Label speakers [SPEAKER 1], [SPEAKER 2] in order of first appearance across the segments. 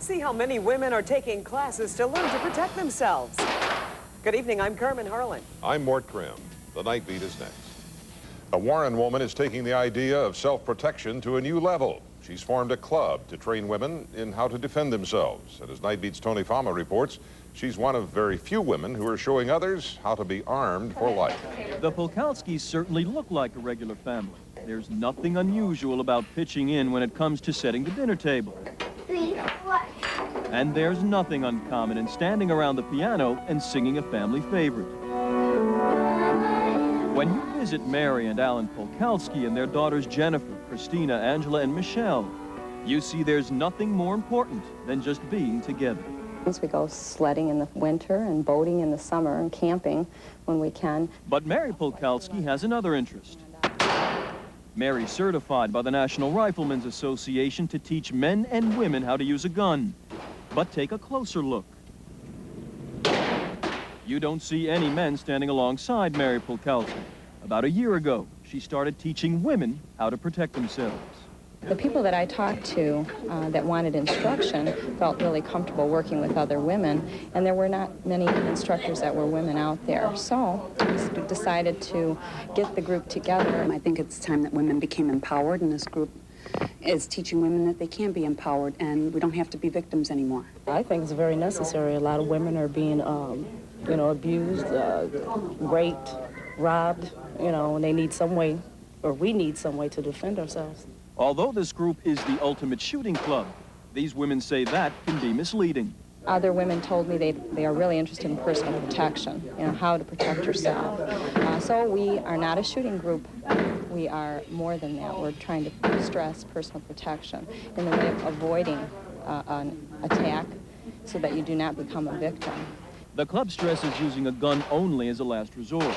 [SPEAKER 1] See how many women are taking classes to learn to protect themselves. Good evening, I'm Carmen Harlan.
[SPEAKER 2] I'm Mort Krim. The Night Beat is next. A Warren woman is taking the idea of self-protection to a new level. She's formed a club to train women in how to defend themselves. And as Night Beat's Tony Fama reports, she's one of very few women who are showing others how to be armed for life.
[SPEAKER 3] The Polkowskis certainly look like a regular family. There's nothing unusual about pitching in when it comes to setting the dinner table. And there's nothing uncommon in standing around the piano and singing a family favorite. When you visit Mary and Alan Polkowski and their daughters Jennifer, Christina, Angela, and Michelle, you see there's nothing more important than just being together.
[SPEAKER 4] We go sledding in the winter and boating in the summer and camping when we can.
[SPEAKER 3] But Mary Polkowski has another interest. Mary's certified by the National Riflemen's Association to teach men and women how to use a gun. But take a closer look. You don't see any men standing alongside Mary Polkowski. About a year ago, she started teaching women how to protect themselves.
[SPEAKER 4] The people that I talked to that wanted instruction felt really comfortable working with other women, and there were not many instructors that were women out there. So we decided to get the group together.
[SPEAKER 5] I think it's time that women became empowered, and this group is teaching women that they can be empowered and we don't have to be victims anymore.
[SPEAKER 6] I think it's very necessary. A lot of women are being, abused, raped, robbed, and they need some way, or we need some way to defend ourselves.
[SPEAKER 3] Although this group is the ultimate shooting club, these women say that can be misleading.
[SPEAKER 4] Other women told me they are really interested in personal protection, how to protect yourself. So we are not a shooting group. We are more than that. We're trying to stress personal protection in the way of avoiding an attack so that you do not become a victim.
[SPEAKER 3] The club stresses using a gun only as a last resort.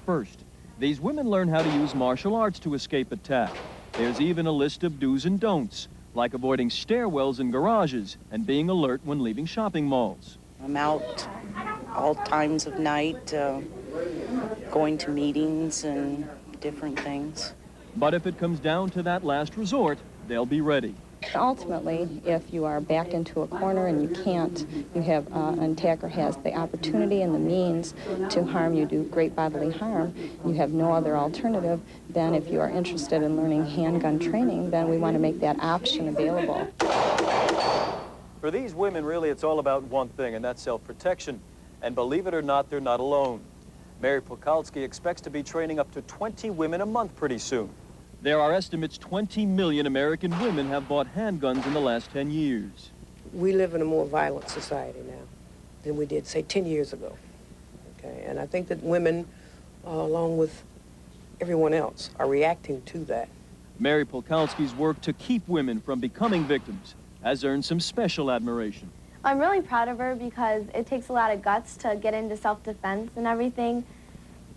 [SPEAKER 3] First, these women learn how to use martial arts to escape attack. There's even a list of do's and don'ts, like avoiding stairwells in garages and being alert when leaving shopping malls.
[SPEAKER 7] I'm out all times of night, going to meetings and different things.
[SPEAKER 3] But if it comes down to that last resort, they'll be ready.
[SPEAKER 4] Ultimately, if you are backed into a corner and you can't, you have an attacker has the opportunity and the means to harm you, do great bodily harm, you have no other alternative, then if you are interested in learning handgun training, then we want to make that option available.
[SPEAKER 3] For these women, really, it's all about one thing, and that's self-protection. And believe it or not, they're not alone. Mary Polkowski expects to be training up to 20 women a month pretty soon. There are estimates 20 million American women have bought handguns in the last 10 years.
[SPEAKER 8] We live in a more violent society now than we did, say, 10 years ago. Okay, and I think that women, along with everyone else, are reacting to that.
[SPEAKER 3] Mary Polkowski's work to keep women from becoming victims has earned some special admiration.
[SPEAKER 9] I'm really proud of her because it takes a lot of guts to get into self-defense and everything.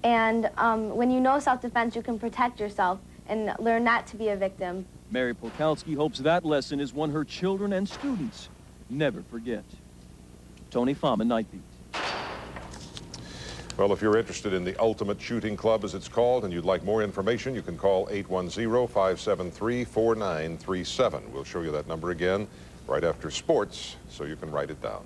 [SPEAKER 9] And when you know self-defense, you can protect yourself and learn not to be a victim.
[SPEAKER 3] Mary Polkowski hopes that lesson is one her children and students never forget. Tony Fama, Night Beat.
[SPEAKER 2] Well, if you're interested in the Ultimate Shooting Club, as it's called, and you'd like more information, you can call 810-573-4937. We'll show you that number again right after sports, so you can write it down.